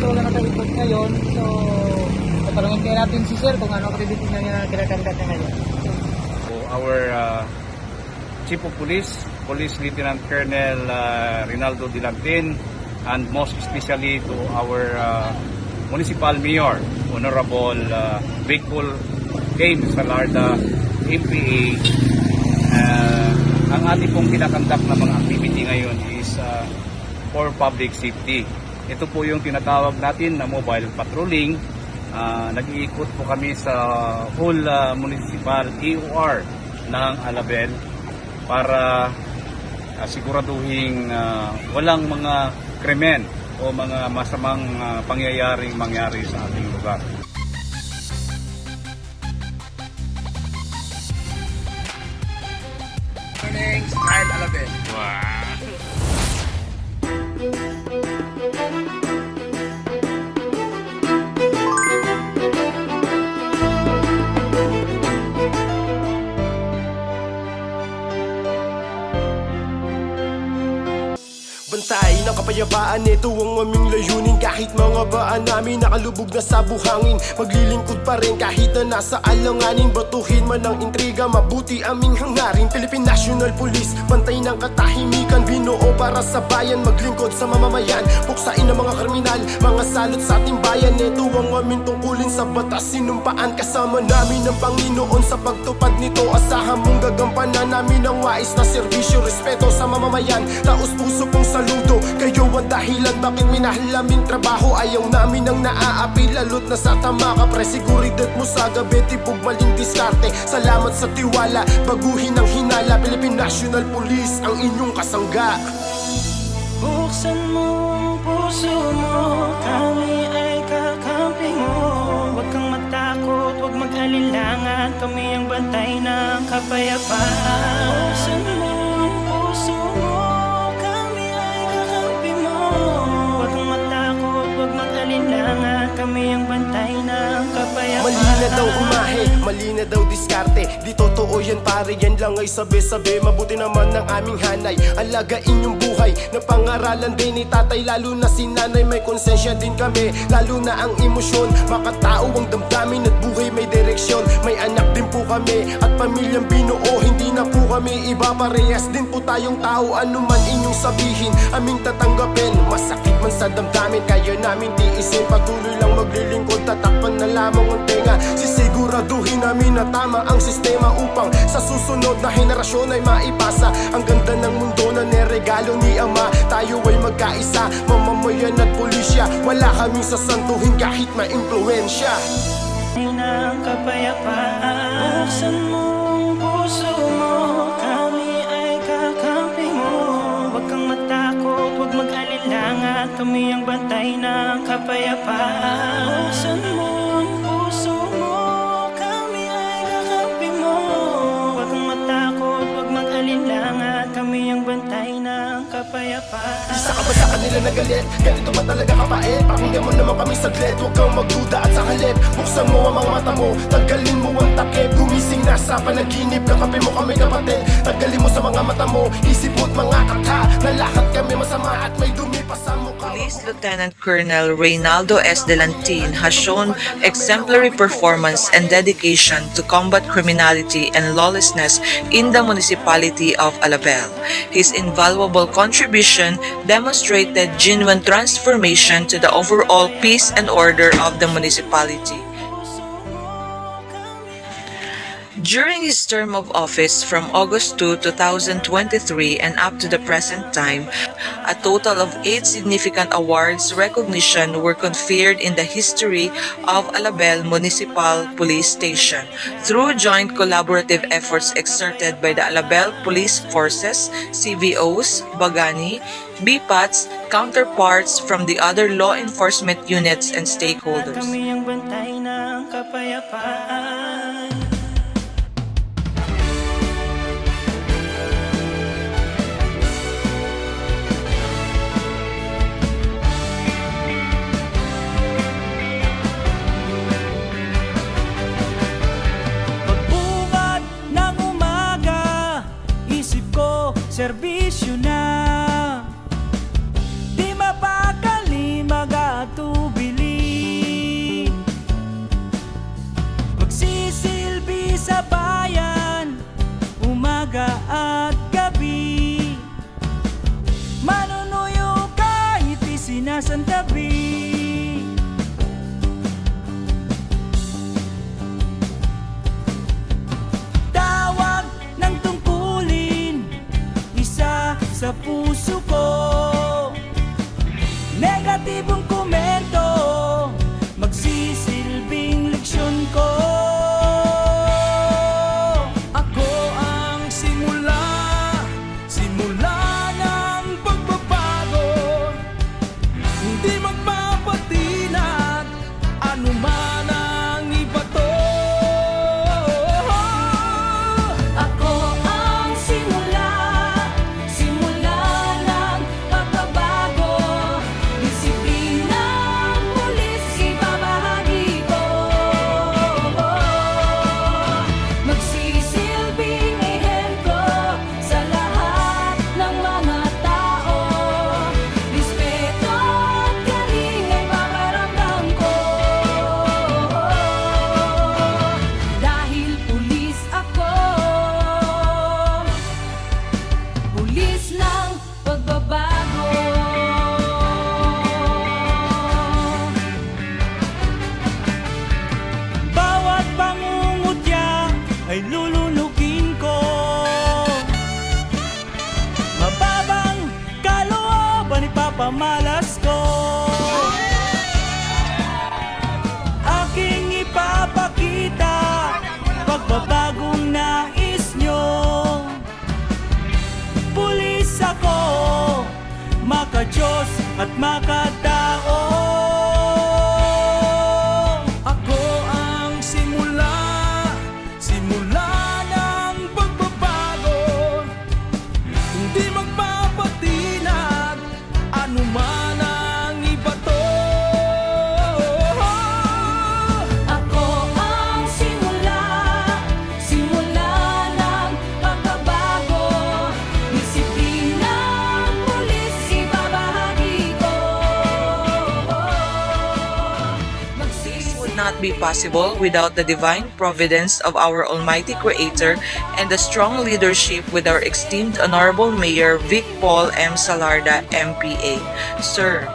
wala na tayo ikot ngayon. So, tatanungin kayo natin si Sir kung ano activity niya kinakandat niya ngayon. So, our Chief of Police, Police Lieutenant Colonel Rinaldo Dilantin, and most especially to our Municipal Mayor, Honorable Bicol James Salarda, MPA. Ang ating pong kinakandak na mga activity ngayon is for public safety. Ito po yung tinatawag natin na mobile patrolling. Nag-iikot po kami sa whole municipal EOR ng Alabel para siguraduhin walang mga krimen o mga masamang pangyayaring mangyari sa ating lugar. Morning, Smile Alabel. Wow! Bantay ng kapayapaan, ito ang aming layunin. Kahit mga baan namin nakalubog na sa buhangin, maglilingkod pa rin kahit na nasa alanganin. Batuhin man ang intriga, mabuti aming hangarin. Philippine National Police, bantay ng katahimikan, binuo para sa bayan, maglingkod sa mamamayan. Puksain ang mga kriminal, mga salot sa ating bayan. Ito ang aming tungkulin sa batas, sinumpaan kasama namin ng Panginoon. Sa pagtupad nito, asahan mong gagampanan namin ang wais na serbisyo, respeto sa mamamayan. Taos puso pong saludo, kayo ang dahilan bakit minahal aming trabaho. Ayaw namin ang naaapi, lalot na sa tama ka pre. Siguridad mo sa gabi, tibog maling diskarte. Salamat sa tiwala, baguhin ang hinala. Philippine National Police, ang inyong kasangga. Buksan mo ang puso mo, kami ay kakampi mo. Huwag kang matakot, huwag mag-alinlangan, kami ang bantay ng kapayapaan. Buksan mo ang puso mo, kami ay kakampi mo. Huwag kang matakot, huwag mag-alinlangan, kami ang bantay ng kapayapaan. Mali na daw umahe, mali na daw diskarte. Di totoo yan pare, yan lang ay sabi-sabi. Mabuti naman ng aming hanay, alagain yung buhay na pangaralan din ni tatay. Lalo na si nanay, may konsensya din kami. Lalo na ang emosyon, makatao ang damdamin at buhay may direksyon. May anak din po kami at pamilyang binuo. Hindi na po kami iba, parehas din po tayong tao. Ano man inyong sabihin, aming tatanggapin. Masakit man sa damdamin, kaya namin tiisin. Patuloy lang maglilingkod, tatakpan na lamang ang tenga. Sisiguraduhin namin na tama ang sistema upang sa susunod na henerasyon ay maipasa ang ganda ng mundo na niregalo ni Ama. Tayo ay magkaisa, mamamayan at pulisya. Wala kaming sasantuhin kahit ma-impluensya. Ay ng kapayapaan, buksan mo ang puso mo, kami ay kakampi mo. Huwag kang matakot, huwag mag-alinlangan, kami ang bantay ng kapayapaan. Buksan mo ang puso mo, kami ay kakampi mo. Huwag kang matakot, huwag mag-alinlangan, kami ang bantay ng kapayapaan. Isa ka ba sa kanila na galit? Ganito ba talaga kapait? Pakinggan mo naman kami saglit, huwag kang magduda at sa halip. Buksan mo ang mga mata mo, tanggalin mo ang takip. Gumising na sa panaginip, kakape mo kami kapatid. Tanggalin mo sa mga mata mo, isip mo't mga kata na lahat kami masama at may dumi pa sa mukha. Police Lieutenant Colonel Reynaldo S. Delantin has shown exemplary performance and dedication to combat criminality and lawlessness in the municipality of Alabel. His invaluable contribution demonstrated genuine transformation to the overall peace and order of the municipality. During his term of office from August 2, 2023 and up to the present time, a total of 8 significant awards recognition were conferred in the history of Alabel Municipal Police Station through joint collaborative efforts exerted by the Alabel Police Forces, CVOs, Bagani, BPATs, counterparts from the other law enforcement units and stakeholders. Kami ang bantay ng kapayapaan. Pagbungad ng umaga, isip ko serbisyo na. Di mapakali magatubig. tabi. Tawag ng tungkulin, isa sa puso ko. Negatibong komento, magsisilbing leksyon ko. Ako ang simula ng pagbabago. Hindi magpapatinag, anuman ang ibato. Ako ang simula ng pagbabago. Disiplinang pulis ibabahagi ko. Magsisilbing ehemplo sa lahat ng mga tao. Respeto at galing ay paparamdam ko. Dahil pulis ako, pulis ng pagbabago. Bawat pangungutya ay lulunugin ko. Mababang kalooban ipapamalas ko. Aking ipapakita pagbabagong nais nyo. Pulis ako, maka-Diyos at makatao. Ako ang simula ng pagbabago. Hindi magpapatinag, anuman ang ibato. Ako ang simula ng pagbabago. Disiplinang pulis ibabahagi ko. This would not be possible without the divine providence of our Almighty Creator and the strong leadership with our esteemed Honorable Mayor Vic Paul M. Salarda, MPA. Sir,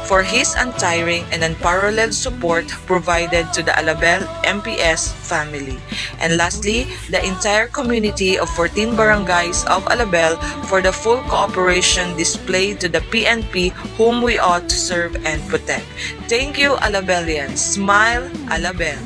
for his untiring and unparalleled support provided to the Alabel MPS family. And lastly, the entire community of 14 barangays of Alabel for the full cooperation displayed to the PNP whom we ought to serve and protect. Thank you, Alabelians. Smile, Alabel.